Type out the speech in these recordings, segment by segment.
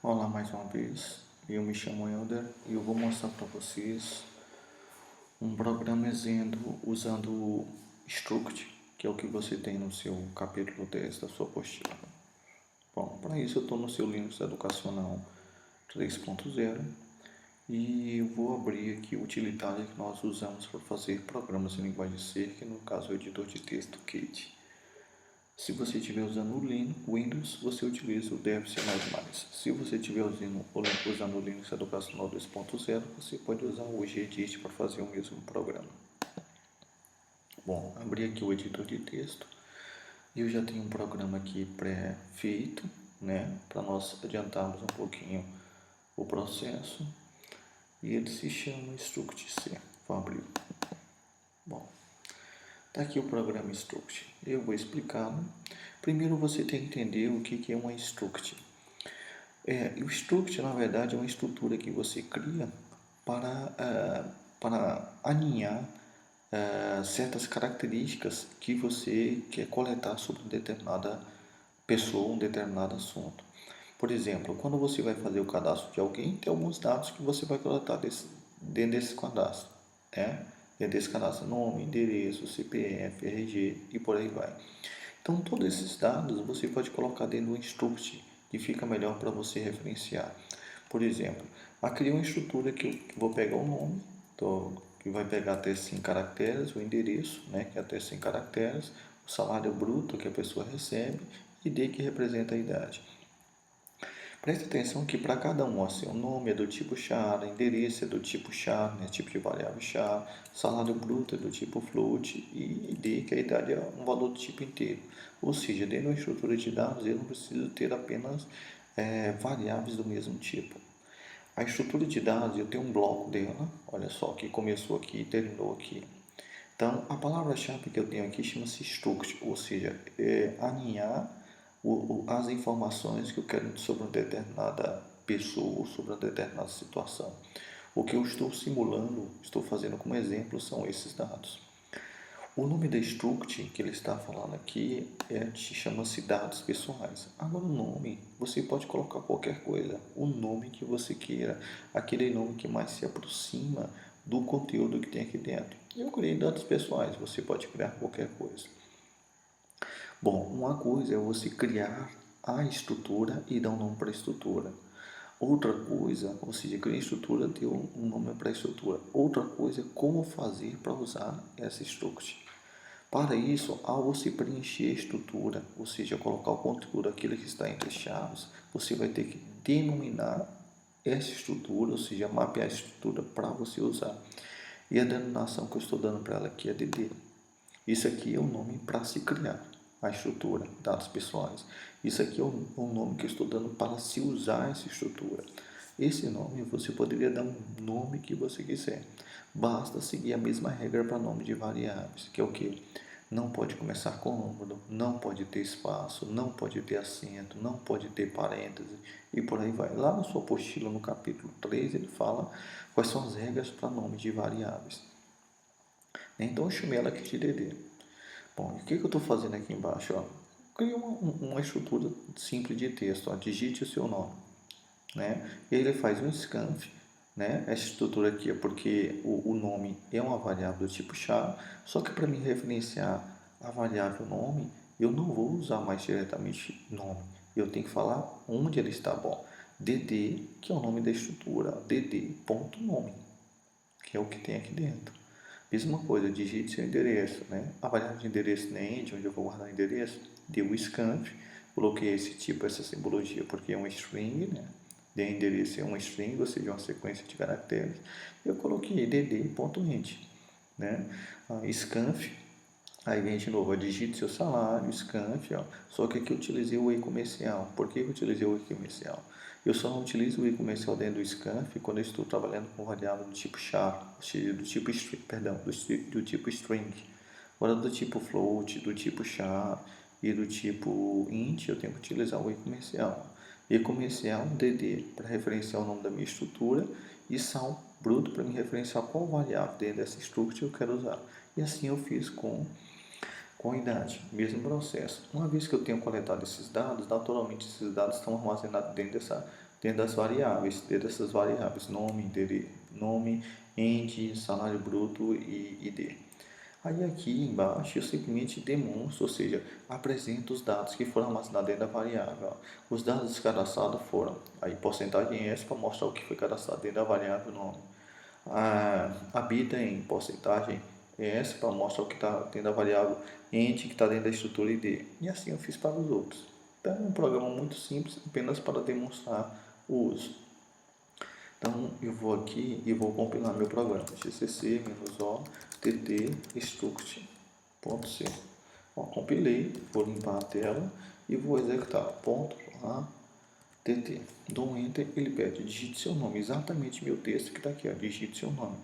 Olá mais uma vez, eu me chamo Elder e eu vou mostrar para vocês um programa usando o Struct, que é o que você tem no seu capítulo 10 da sua apostila. Bom, para isso eu estou no seu Linux Educacional 3.0 e eu vou abrir aqui o utilitário que nós usamos para fazer programas em linguagem C, que no caso é o editor de texto Kate. Se você estiver usando o Windows, você utiliza o DFC++. Se você estiver usando o Linux Educacional 2.0, você pode usar o Gedit para fazer o mesmo programa. Bom, abri aqui o editor de texto. Eu já tenho um programa aqui pré-feito, né, para nós adiantarmos um pouquinho o processo. E ele se chama Struct-C. Vou abrir. Bom, está aqui o programa Struct. Eu vou explicá-lo. Primeiro você tem que entender o que é uma Struct. O Struct, na verdade, é uma estrutura que você cria para alinhar certas características que você quer coletar sobre uma determinada pessoa, um determinado assunto. Por exemplo, quando você vai fazer o cadastro de alguém, tem alguns dados que você vai coletar dentro desse cadastro. Dentro desse cadastro, nome, endereço, CPF, RG e por aí vai. Então, todos esses dados você pode colocar dentro do Struct, que fica melhor para você referenciar. Por exemplo, aqui é uma estrutura que eu vou pegar o nome, que vai pegar até 5 caracteres, o endereço, que é até 5 caracteres, o salário bruto que a pessoa recebe, e D que representa a idade. Preste atenção que para cada um, assim, o nome é do tipo char, endereço é do tipo char, tipo de variável char, salário bruto é do tipo float e ID, que a idade é um valor do tipo inteiro. Ou seja, dentro de uma estrutura de dados eu não preciso ter apenas variáveis do mesmo tipo. A estrutura de dados, eu tenho um bloco dela, olha só, que começou aqui e terminou aqui. Então, a palavra-chave que eu tenho aqui chama-se struct, ou seja, alinhar as informações que eu quero sobre uma determinada pessoa ou sobre uma determinada situação. O que eu estou simulando, estou fazendo como exemplo, são esses dados. O nome da struct que ele está falando aqui chama-se dados pessoais. Agora o nome, você pode colocar qualquer coisa, o nome que você queira, aquele nome que mais se aproxima do conteúdo que tem aqui dentro. Eu criei dados pessoais, você pode criar qualquer coisa. Bom, uma coisa é você criar a estrutura e dar um nome para a estrutura. Outra coisa, ou seja, criar a estrutura, deu um nome para a estrutura. Outra coisa é como fazer para usar essa struct. Para isso, ao você preencher a estrutura, ou seja, colocar o conteúdo, aquilo que está entre chaves, você vai ter que denominar essa estrutura, ou seja, mapear a estrutura para você usar. E a denominação que eu estou dando para ela aqui é DD. Isso aqui é o nome para se criar a estrutura, dados pessoais. Isso aqui é o nome que eu estou dando para se usar essa estrutura. Esse nome você poderia dar um nome que você quiser. Basta seguir a mesma regra para nome de variáveis, que é o que? Não pode começar com número, não pode ter espaço, não pode ter acento, não pode ter parêntese e por aí vai. Lá na sua apostila, no capítulo 3, ele fala quais são as regras para nome de variáveis. Então eu chamei ela aqui de DD. Bom, o que eu estou fazendo aqui embaixo? Criei uma estrutura simples de texto. Digite o seu nome. E ele faz um scanf. Essa estrutura aqui é porque o nome é uma variável do tipo char, só que para me referenciar a variável nome, eu não vou usar mais diretamente nome. Eu tenho que falar onde ele está. Bom, dd, que é o nome da estrutura, dd.nome, que é o que tem aqui dentro. Mesma coisa, digite seu endereço, A variável de endereço name, onde eu vou guardar o endereço, deu o scanf, coloquei esse tipo, essa simbologia, porque é um string, De endereço é um string, ou seja, uma sequência de caracteres. Eu coloquei dd.int, Scanf, aí vem de novo, digite seu salário, scanf, só que aqui eu utilizei o e comercial. Por que eu utilizei o e comercial? Eu só não utilizo o e comercial dentro do scanf quando eu estou trabalhando com variável do tipo char, ou seja, do tipo string. Agora do tipo float, do tipo char e do tipo int, eu tenho que utilizar o e comercial. E comercial dd para referenciar o nome da minha estrutura e sal bruto para me referenciar qual variável dentro dessa estrutura eu quero usar. E assim eu fiz com a idade, mesmo processo. Uma vez que eu tenho coletado esses dados, naturalmente esses dados estão armazenados dentro dentro das variáveis, dentro dessas variáveis, nome, ente, salário bruto e ID. Aí aqui embaixo eu simplesmente demonstro, ou seja, apresento os dados que foram armazenados dentro da variável. Os dados cadastrados foram aí porcentagem S para mostrar o que foi cadastrado dentro da variável nome. Habita em porcentagem S para mostrar o que está dentro da variável ente que está dentro da estrutura ID. E assim eu fiz para os outros. Então é um programa muito simples, apenas para demonstrar o uso. Então eu vou aqui e vou compilar meu programa gcc-o tt struct.c. Compilei, vou limpar a tela e vou executar .att. Dou um enter, ele pede digite seu nome, exatamente meu texto que está aqui, digite seu nome.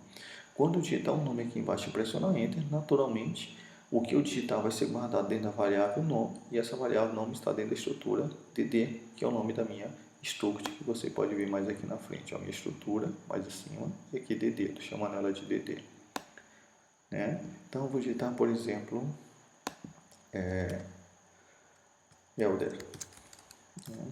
Quando eu digitar o nome aqui embaixo e pressionar enter, naturalmente o que eu digitar vai ser guardado dentro da variável nome, e essa variável nome está dentro da estrutura dd, que é o nome da minha struct, que você pode ver mais aqui na frente, a minha estrutura mais acima, e aqui dd, estou chamando ela de dd. Né? Então eu vou digitar, por exemplo, Elder. Né?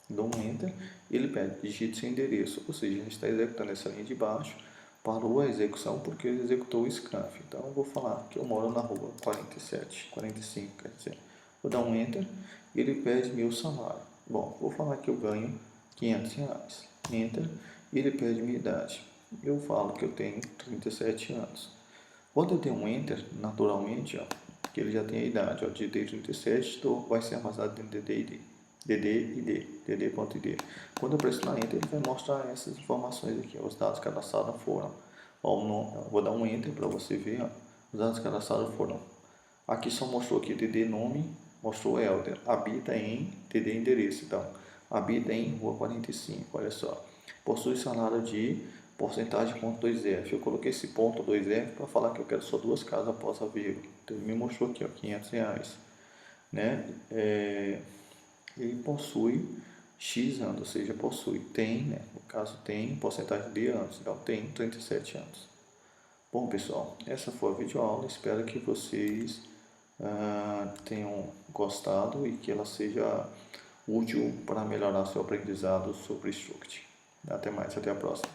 Dou um enter, ele pede digite seu endereço, ou seja, a gente está executando essa linha de baixo, parou a execução porque ele executou o scanf. Então eu vou falar que eu moro na rua 47, 45, quer dizer, vou dar um enter, ele pede meu salário. Bom, vou falar que eu ganho R$500, enter, e ele pede minha idade. Eu falo que eu tenho 37 anos. Quando eu der um enter, naturalmente, ó, que ele já tem a idade, ó, digitei 37, então vai ser armazenado dentro do dd.id. Quando eu pressionar enter, ele vai mostrar essas informações aqui, ó, os dados cadastrados foram, ó, vou dar um enter para você ver, ó, os dados cadastrados foram, aqui só mostrou aqui dd nome, mostrou Elder, habita em dd endereço, então, habita em rua 45, olha só, possui salário de porcentagem .2F, eu coloquei esse ponto 2F para falar que eu quero só duas casas após a vírgula, então ele me mostrou aqui, ó, R$500, né, ele possui X anos, ou seja, tem, né, no caso tem porcentagem de anos, então tem 37 anos. Bom pessoal, essa foi a videoaula, espero que vocês tenham gostado e que ela seja útil para melhorar seu aprendizado sobre Struct. Até mais, até a próxima.